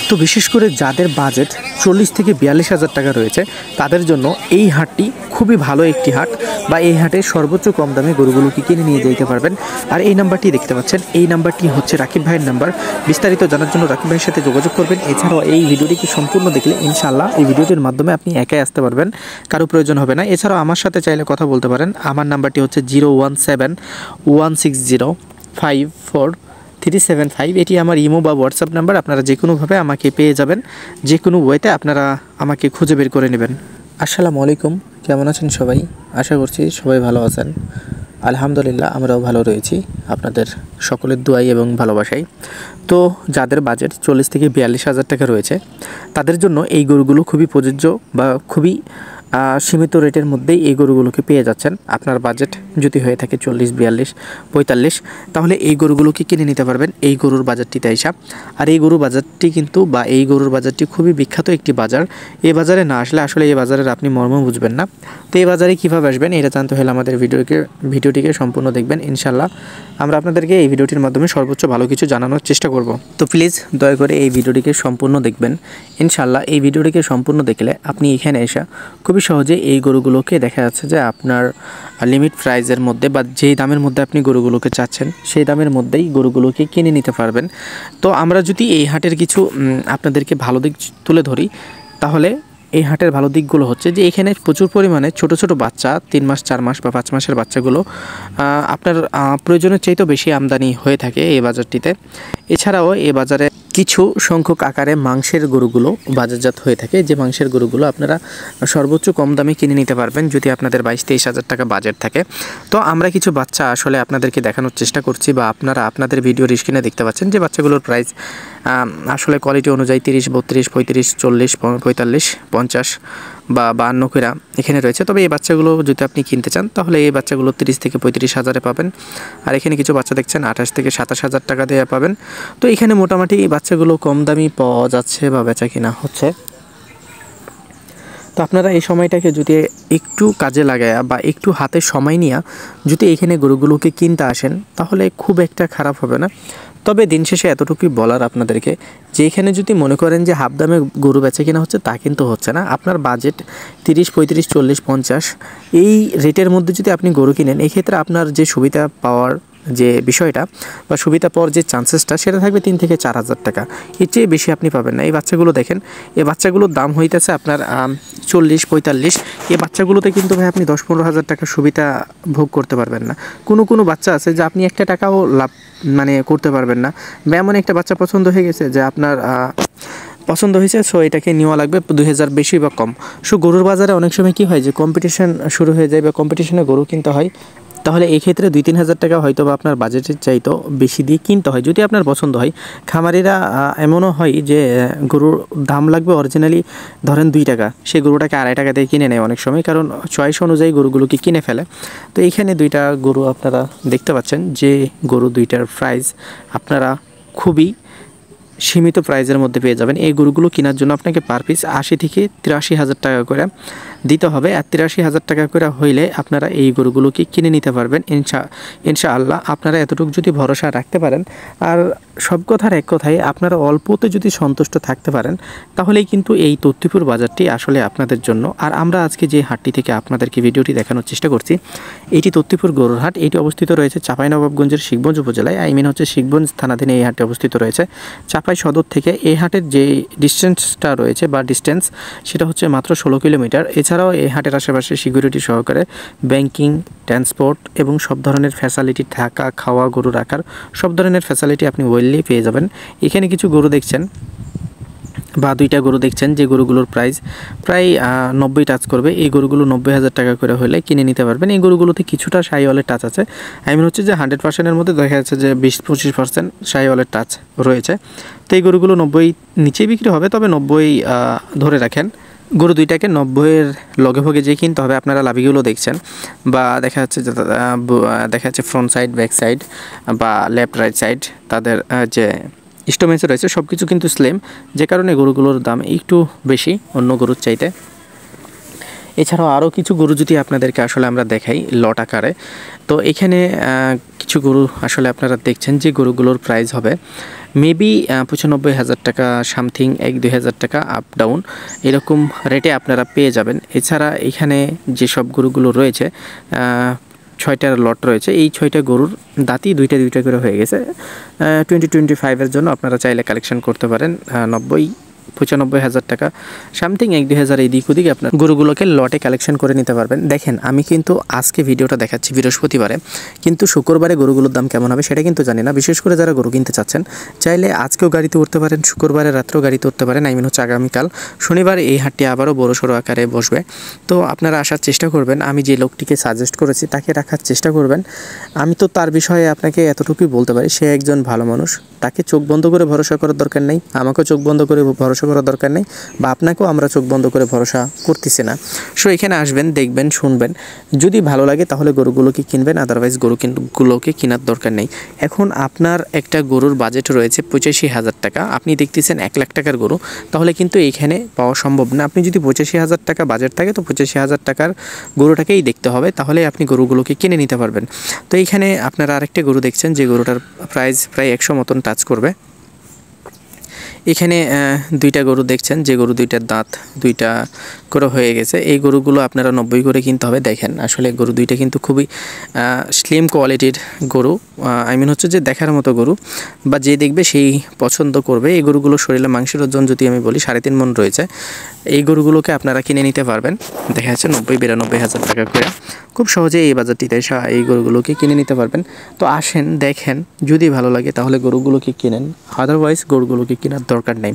তো বিশেষ করে যাদের বাজেট 40 থেকে 42,000 টাকা রয়েছে তাদের জন্য এই হাটটি খুবই ভালো একটি হাট, বা এই হাটে সর্বোচ্চ কম দামে গরুগুলোকে কিনে নিয়ে যেতে পারবেন। আর এই নাম্বারটি দেখতে পাচ্ছেন, এই নাম্বারটি হচ্ছে রাকিব ভাইয়ের নাম্বার। বিস্তারিত জানার জন্য রাকিব ভাইয়ের সাথে যোগাযোগ করবেন। এছাড়াও এই ভিডিওটিকে সম্পূর্ণ দেখলে ইনশাআল্লাহ এই ভিডিওটির মাধ্যমে আপনি একাই আসতে পারবেন, কারো প্রয়োজন হবে না। এছাড়াও আমার সাথে চাইলে কথা বলতে পারেন। আমার নাম্বারটি হচ্ছে 017-160-54-375। এটি আমার ইমো বা হোয়াটসঅ্যাপ নাম্বার। আপনারা যে কোনোভাবে আমাকে পেয়ে যাবেন, যে কোনো ওয়েতে আপনারা আমাকে খুঁজে বের করে নেবেন। আসসালামু আলাইকুম, কেমন আছেন সবাই? আশা করছি সবাই ভালো আছেন। আলহামদুলিল্লাহ, আমরাও ভালো রয়েছি আপনাদের সকলের দোয়াই এবং ভালোবাসাই। তো যাদের বাজেট 40 থেকে 42,000 টাকা রয়েছে তাদের জন্য এই গরুগুলো খুবই প্রযোজ্য, বা খুবই সীমিত রেটের মধ্যেই এই গরুগুলোকে পেয়ে যাচ্ছেন। আপনার বাজেট যদি হয়ে থাকে 40, 42, 45, তাহলে এই গরুগুলোকে কিনে নিতে পারবেন এই গরুর বাজারটিতে আইসা। আর এই গরুর বাজারটি কিন্তু, বা এই গরুর বাজারটি খুবই বিখ্যাত একটি বাজার। এই বাজারে না আসলে আসলে এই বাজারের আপনি মর্ম বুঝবেন না। তো এই বাজারে কীভাবে আসবেন এটা জানতে হলে আমাদের ভিডিওটিকে সম্পূর্ণ দেখবেন। ইনশাল্লাহ আমরা আপনাদেরকে এই ভিডিওটির মাধ্যমে সর্বোচ্চ ভালো কিছু জানানোর চেষ্টা করব। তো প্লিজ দয়া করে এই ভিডিওটিকে সম্পূর্ণ দেখবেন। ইনশাল্লাহ এই ভিডিওটিকে সম্পূর্ণ দেখলে আপনি এখানে এসে খুবই সহজে এই গরুগুলোকে দেখা যাচ্ছে যে আপনার লিমিট প্রাইজের মধ্যে, বা যেই দামের মধ্যে আপনি গরুগুলোকে চাচ্ছেন সেই দামের মধ্যেই গরুগুলোকে কিনে নিতে পারবেন। তো আমরা যদি এই হাটের কিছু আপনাদেরকে ভালো দিক তুলে ধরি, তাহলে এই হাটের ভালো দিকগুলো হচ্ছে যে এখানে প্রচুর পরিমাণে ছোট ছোট বাচ্চা, 3 মাস 4 মাস বা 5 মাসের বাচ্চাগুলো আপনার প্রয়োজনের চাইতেও বেশি আমদানি হয়ে থাকে এই বাজারটিতে। এছাড়াও এই বাজারে কিছু সংখ্যক আকারে মাংসের গরুগুলো বাজারজাত হয়ে থাকে, যে মাংসের গরুগুলো আপনারা সর্বোচ্চ কম দামে কিনে নিতে পারবেন যদি আপনাদের 22-23,000 টাকা বাজেট থাকে। তো আমরা কিছু বাচ্চা আসলে আপনাদেরকে দেখানোর চেষ্টা করছি, বা আপনারা আপনাদের ভিডিওর স্ক্রিনে দেখতে পাচ্ছেন যে বাচ্চাগুলোর প্রাইস আসলে কোয়ালিটি অনুযায়ী 30, 32, 35, 40, 45, 50 বা 52 করে এখানে রয়েছে। তবে এই বাচ্চাগুলো যদি আপনি কিনতে চান তাহলে এই বাচ্চাগুলো 30 থেকে 35,000-এ পাবেন। আর এখানে কিছু বাচ্চা দেখছেন 28 থেকে 27,000 টাকা দিয়ে পাবেন। তো এখানে মোটামুটি এই বাচ্চাগুলো কম দামি পাওয়া যাচ্ছে বা বেচা কিনা হচ্ছে। তো আপনারা এই সময়টাকে যদি একটু কাজে লাগায় বা একটু হাতে সময় নিয়ে যদি এখানে গরুগুলোকে কিনতে আসেন তাহলে খুব একটা খারাপ হবে না। তবে দিন শেষে এতটুকুই বলার আপনাদেরকে যে এখানে যদি মনে করেন যে হাফ দামে গরু বেচা কিনা হচ্ছে, তা কিন্তু হচ্ছে না। আপনার বাজেট 30, 35, 40, 50 এই রেটের মধ্যে যদি আপনি গরু কিনেন, এক্ষেত্রে আপনার যে সুবিধা পাওয়ার যে বিষয়টা বা সুবিধা পাওয়ার যে চান্সেসটা সেটা থাকবে 3 থেকে 4,000 টাকা। এর চেয়ে বেশি আপনি পাবেন না। এই বাচ্চাগুলো দেখেন, এই বাচ্চাগুলোর দাম হইতেছে আপনার 40, 45। এই বাচ্চাগুলোতে কিন্তু ভাই আপনি 10-15,000 টাকা সুবিধা ভোগ করতে পারবেন না। কোনো বাচ্চা আছে যে আপনি 1 টাকাও লাভ করতে পারবেন না। বা এমন একটা বাচ্চা পছন্দ হয়ে গেছে যে আপনার পছন্দ হয়েছে, সো এটাকে নেওয়া লাগবে 2,000 বেশি বা কম। সো গরুর বাজারে অনেক সময় কী হয় যে কম্পিটিশন শুরু হয়ে যায় বা কম্পিটিশনে গরু কিনতে হয়। তাহলে এই ক্ষেত্রে 2-3,000 টাকা হয়তো বা আপনার বাজেটের চাইতেও বেশি দিয়ে কিনতে হয় যদি আপনার পছন্দ হয়। খামারিরা এমনও হয় যে গরুর দাম লাগবে অরিজিনালি ধরেন 2 টাকা, সে গরুটাকে 2.5 টাকা দিয়ে কিনে নেয় অনেক সময়, কারণ চয়েস অনুযায়ী গরুগুলোকে কিনে ফেলে। তো এইখানে 2টা গরু আপনারা দেখতে পাচ্ছেন যে গরু 2টার প্রাইস আপনারা খুবই সীমিত প্রাইজের মধ্যে পেয়ে যাবেন। এই গরুগুলো কেনার জন্য আপনাকে পার পিস 80 থেকে 83,000 টাকা করে দিতে হবে। আর 83,000 টাকা করে হইলে আপনারা এই গরুগুলোকে কিনে নিতে পারবেন ইনশাআল্লাহ। আপনারা এতটুকু যদি ভরসা রাখতে পারেন, আর সব কথার এক কথায় আপনারা অল্পতে যদি সন্তুষ্ট থাকতে পারেন, তাহলেই কিন্তু এই তথ্যপুর বাজারটি আসলে আপনাদের জন্য। আর আমরা আজকে যে হাটটি থেকে আপনাদেরকে ভিডিওটি দেখানোর চেষ্টা করছি, এটি তথ্যপুর গরুর হাট। এটি অবস্থিত রয়েছে চাঁপাইনবাবগঞ্জের শিখগঞ্জ উপজেলায়, হচ্ছে শিখগঞ্জ থানাধীনে এই হাটটি অবস্থিত রয়েছে। চাঁপাই সদর থেকে এই হাটের যে ডিস্টেন্সটা রয়েছে বা ডিস্টেন্স, সেটা হচ্ছে মাত্র 16 কিলোমিটার। এছাড়াও এই হাটের আশেপাশে সিকিউরিটি সহকারে ব্যাংকিং, ট্রান্সপোর্ট এবং সব ধরনের ফ্যাসিলিটি, থাকা, খাওয়া, গরু রাখার সব ধরনের ফ্যাসিলিটি আপনি ওয়েললি পেয়ে যাবেন। এখানে কিছু গরু দেখছেন বা 2টা গরু দেখছেন যে গরুগুলোর প্রাইস প্রায় 90 টাচ করবে। এই গরুগুলো 90,000 টাকা করে হলে কিনে নিতে পারবেন। এই গরুগুলোতে কিছুটা শাহিওয়ালের টাচ আছে। হচ্ছে যে 100%-এর মধ্যে দেখা যাচ্ছে যে 20-25% শাহিওয়ালের টাচ রয়েছে। তো এই গরুগুলো 90 নিচেই বিক্রি হবে, তবে 90 ধরে রাখেন। গরু 2টাকে 90-এর লগে ভগে যে কিনতে হবে। আপনারা লাভিগুলো দেখছেন, বা দেখা যাচ্ছে ফ্রন্ট সাইড, ব্যাক সাইড বা লেফট রাইট সাইড, তাদের যে স্টোমেজে রয়েছে সব কিছু কিন্তু স্লেম, যে কারণে গরুগুলোর দাম একটু বেশি অন্য গরুর চাইতে। এছাড়াও আরও কিছু গরু যদি আপনাদেরকে আসলে আমরা দেখাই লট আকারে, তো এখানে কিছু গরু আসলে আপনারা দেখছেন যে গরুগুলোর প্রাইস হবে মেবি 95,000 টাকা সামথিং 1-2 হাজার টাকা আপ ডাউন এরকম রেটে আপনারা পেয়ে যাবেন। এছাড়া এখানে যেসব গরুগুলো রয়েছে 6টার লট রয়েছে, এই 6টা গরুর দাঁতই দুইটা করে হয়ে গেছে। 2025-এর জন্য আপনারা চাইলে কালেকশন করতে পারেন। 95,000 টাকা সামথিং 1-2 হাজার এদিক ওদিক আপনার গরুগুলোকে লটে কালেকশন করে নিতে পারবেন। দেখেন আমি কিন্তু আজকে ভিডিওটা দেখাচ্ছি বৃহস্পতিবারে, কিন্তু শুক্রবারে গরুগুলোর দাম কেমন হবে সেটা কিন্তু জানি না। বিশেষ করে যারা গরু কিনতে চাচ্ছেন চাইলে আজকেও গাড়িতে উঠতে পারেন, শুক্রবারে রাত্রেও গাড়িতে উঠতে পারেন। আই মিন হচ্ছে আগামীকাল শনিবার এই হাটটি আবারও বড়সড় আকারে বসবে। তো আপনারা আসার চেষ্টা করবেন, আমি যে লোকটিকে সাজেস্ট করেছি তাকে রাখার চেষ্টা করবেন। আমি তো তার বিষয়ে আপনাকে এতটুকুই বলতে পারি, সে একজন ভালো মানুষ, তাকে চোখ বন্ধ করে ভরসা করার দরকার নেই, আমাকেও চোখ বন্ধ করে ভরসা করার দরকার নেই, বা আপনাকেও আমরা চোখ বন্ধ করে ভরসা করতেছি না। সো এখানে আসবেন, দেখবেন, শুনবেন, যদি ভালো লাগে তাহলে গরুগুলোকে কিনবেন, আদারওয়াইজ গরুগুলোকে কেনার দরকার নেই। এখন আপনার একটা গরুর বাজেট রয়েছে 85,000 টাকা, আপনি দেখতেছেন 1 লাখ টাকার গরু, তাহলে কিন্তু এইখানে পাওয়া সম্ভব না। আপনি যদি 85,000 টাকা বাজেট থাকে তো 85,000 টাকার গরুটাকেই দেখতে হবে, তাহলে আপনি গরুগুলোকে কিনে নিতে পারবেন। তো এইখানে আপনারা আরেকটা গরু দেখছেন যে গরুটার প্রাইস প্রায় 100 মতন টাচ করবে। এখানে 2টা গরু দেখছেন যে গরু 2টার দাঁত 2টা করে হয়ে গেছে। এই গরুগুলো আপনারা 90 করে কিনতে হবে। দেখেন আসলে গরু 2টা কিন্তু খুবই স্লিম কোয়ালিটির গরু, আই মিন হচ্ছে যে দেখার মতো গরু, বা যে দেখবে সেই পছন্দ করবে। এই গরুগুলো শরীরে মাংসের ওজন যদি আমি বলি 3.5 মণ রয়েছে। এই গরুগুলোকে আপনারা কিনে নিতে পারবেন, দেখা যাচ্ছে 90-92 হাজার টাকা করে। খুব সহজেই এই বাজারটিতে এই গরুগুলোকে কিনে নিতে পারবেন। তো আসেন, দেখেন, যদি ভালো লাগে তাহলে গরুগুলোকে কিনেন, আদারওয়াইজ গরুগুলোকে কেনার দরকার নেই।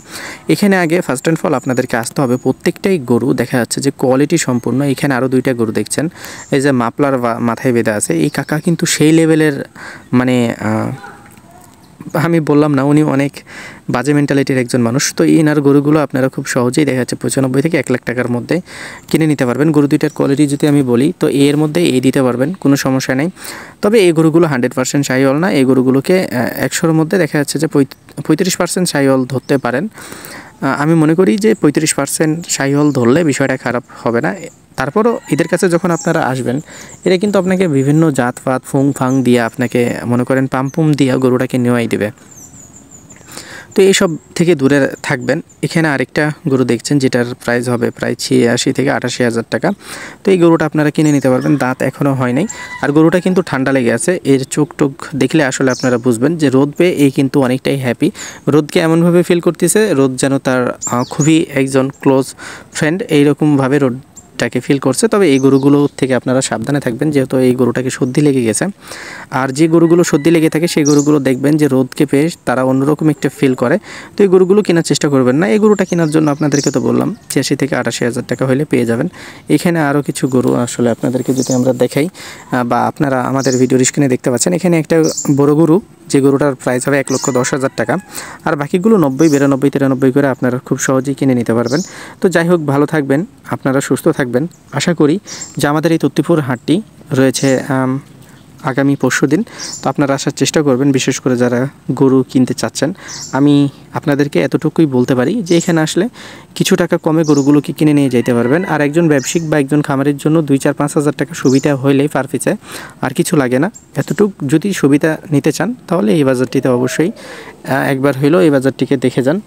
এখানে আগে ফার্স্ট অ্যান্ড ফল আপনাদেরকে আসতে হবে, প্রত্যেকটাই গরু দেখা যাচ্ছে যে কোয়ালিটি সম্পূর্ণ। এখানে আরও 2টা গরু দেখছেন, এই যে মাপলার মাথায় বেঁধে আছে, এই কাকা কিন্তু সেই লেভেলের, মানে আমি বললাম না উনি অনেক বাজে মেন্টালিটির একজন মানুষ। তো এনার গরুগুলো আপনারা খুব সহজেই দেখা যাচ্ছে 95 থেকে 1 লাখ টাকার মধ্যে কিনে নিতে পারবেন। গরু 2টার কোয়ালিটি যদি আমি বলি তো এর মধ্যে এই দিতে পারবেন, কোনো সমস্যা নেই। তবে এই গরুগুলো 100% শাহিওয়াল না, এই গরুগুলোকে 100-র মধ্যে দেখা যাচ্ছে যে 35% শাহিওয়াল ধরতে পারেন। আমি মনে করি যে 35% শাহিওয়াল ধরলে বিষয়টা খারাপ হবে না। তারপরও এদের কাছে যখন আপনারা আসবেন, এরা কিন্তু আপনাকে বিভিন্ন জাতপাত ফুং ফাং দিয়ে আপনাকে মনে করেন পাম্পুম দিয়ে গরুটাকে নেওয়াই দেবে। তো এইসব থেকে দূরে থাকবেন। এখানে আরেকটা গরু দেখছেন যেটার প্রাইস হবে প্রায় 86 থেকে 88 হাজার টাকা। তো এই গরুটা আপনারা কিনে নিতে পারবেন, দাঁত এখনও হয় নাই, আর গরুটা কিন্তু ঠান্ডা লেগে আছে। এর চোখ টোক দেখলে আসলে আপনারা বুঝবেন যে রোদ পেয়ে এই কিন্তু অনেকটাই হ্যাপি। রোদকে এমনভাবে ফিল করতেছে, রোদ যেন তার খুবই একজন ক্লোজ ফ্রেন্ড, এইরকমভাবে রোদটাকে ফিল করছে। তবে এই গরুগুলো থেকে আপনারা সাবধানে থাকবেন, যেহেতু এই গরুটাকে সর্দি লেগে গেছে। আর যে গরুগুলো সর্দি লেগে থাকে সেই গরুগুলো দেখবেন যে রোদকে পেয়ে তারা অন্যরকম একটা ফিল করে। তো এই গরুগুলো কেনার চেষ্টা করবেন না। এই গরুটা কেনার জন্য আপনাদেরকে তো বললাম 86 থেকে 88 হাজার টাকা হলে পেয়ে যাবেন। এখানে আরও কিছু গরু আসলে আপনাদেরকে যদি আমরা দেখাই, বা আপনারা আমাদের ভিডিওর স্ক্রিনে দেখতে পাচ্ছেন, এখানে একটা বড় গরু, যে গরুটার প্রাইস হবে 1,10,000 টাকা, আর বাকিগুলো 90, 92, 93 করে আপনারা খুব সহজেই কিনে নিতে পারবেন। তো যাই হোক, ভালো থাকবেন, আপনারা সুস্থ থাকবেন। আশা করি যে আমাদের এই তত্ত্বপুর হাটটি রয়েছে আগামী পরশুদিন, তো আপনারা আসার চেষ্টা করবেন, বিশেষ করে যারা গরু কিনতে চাচ্ছেন। আমি আপনাদেরকে এতটুকুই বলতে পারি যে এখানে আসলে কিছু টাকা কমে গরুগুলোকে কিনে নিয়ে যেতে পারবেন। আর একজন ব্যবসায়িক বা একজন খামারের জন্য 2-4-5 হাজার টাকা সুবিধা হইলেই পার পিছে আর কিছু লাগে না। এতটুক যদি সুবিধা নিতে চান তাহলে এই বাজারটিতে অবশ্যই একবার হইলেও এই বাজারটিকে দেখে যান।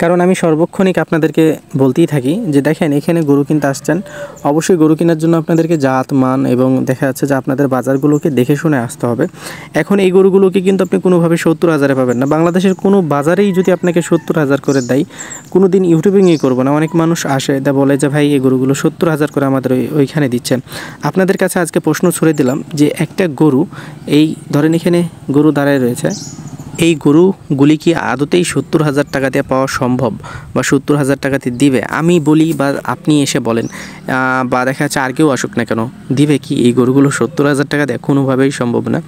কারণ আমি সর্বক্ষণিক আপনাদেরকে বলতেই থাকি যে দেখেন, এখানে গরু কিনতে আসছেন, অবশ্যই গরু কেনার জন্য আপনাদেরকে জাত মান এবং দেখা যাচ্ছে যে আপনাদের বাজারগুলোকে দেখে শুনে আসতে হবে। এখন এই গরুগুলোকে কিন্তু আপনি কোনোভাবে 70,000-এ পাবেন না। বাংলাদেশের কোনো বাজারেই যদি আপনাকে 70,000 করে দেয়, কোনো দিন ইউটিউবিংই করবো না। অনেক মানুষ আসে তা বলে যে ভাই এই গরুগুলো 70,000 করে আমাদের ওইখানে দিচ্ছেন। আপনাদের কাছে আজকে প্রশ্ন ছুড়ে দিলাম যে একটা গরু, এই ধরেন এখানে গরু দাঁড়ায় রয়েছে, এই গরুগুলি কি আদতেই 70,000 টাকা দিয়ে পাওয়া সম্ভব, বা 70,000 টাকাতে দিবে? আমি বলি বা আপনি এসে বলেন, বা দেখা যাচ্ছে আর কেউ আসুক না কেন, দিবে কি এই গরুগুলো 70,000 টাকা দিয়ে? কোনোভাবেই সম্ভব না।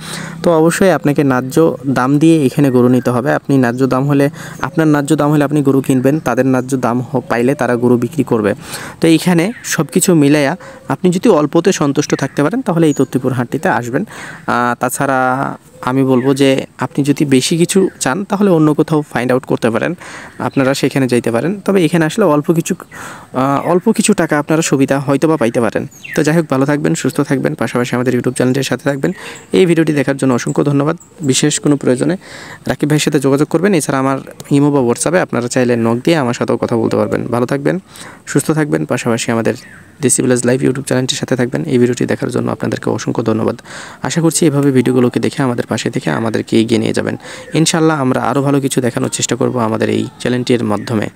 তো অবশ্যই আপনাকে ন্যায্য দাম দিয়ে এখানে গরু নিতে হবে। আপনি ন্যায্য দাম হলে, আপনার ন্যায্য দাম হলে আপনি গরু কিনবেন, তাদের ন্যায্য দাম পাইলে তারা গরু বিক্রি করবে। তো এইখানে সব কিছু মিলাইয়া আপনি যদি অল্পতে সন্তুষ্ট থাকতে পারেন তাহলে এই তত্ত্বপুর হাটটিতে আসবেন। তাছাড়া আমি বলবো যে আপনি যদি বেশি কিছু চান তাহলে অন্য কোথাও ফাইন্ড আউট করতে পারেন, আপনারা সেখানে যাইতে পারেন। তবে এখানে আসলে অল্প কিছু টাকা আপনারা সুবিধা হয়তো বা পাইতে পারেন। তো যাই হোক, ভালো থাকবেন, সুস্থ থাকবেন, পাশাপাশি আমাদের ইউটিউব চ্যানেলটির সাথে থাকবেন। এই ভিডিওটি দেখার জন্য অসংখ্য ধন্যবাদ। বিশেষ কোনো প্রয়োজনে রাকিব ভাইয়ের সাথে যোগাযোগ করবেন। এছাড়া আমার ইমো বা হোয়াটসঅ্যাপে আপনারা চাইলে নক দিয়ে আমার সাথেও কথা বলতে পারবেন। ভালো থাকবেন, সুস্থ থাকবেন, পাশাপাশি আমাদের দেশি ভিলেজ লাইভ ইউটিউব চ্যানেলটির সাথে থাকবেন। এই ভিডিওটি দেখার জন্য আপনাদেরকে অসংখ্য ধন্যবাদ। আশা করছি এভাবে ভিডিওগুলোকে দেখে আমাদের পাশে থেকে আমাদেরকে এগিয়ে নিয়ে যাবেন। ইনশাআল্লাহ আমরা আরও ভালো কিছু দেখানোর চেষ্টা করব আমাদের এই চ্যানেলটির মাধ্যমে।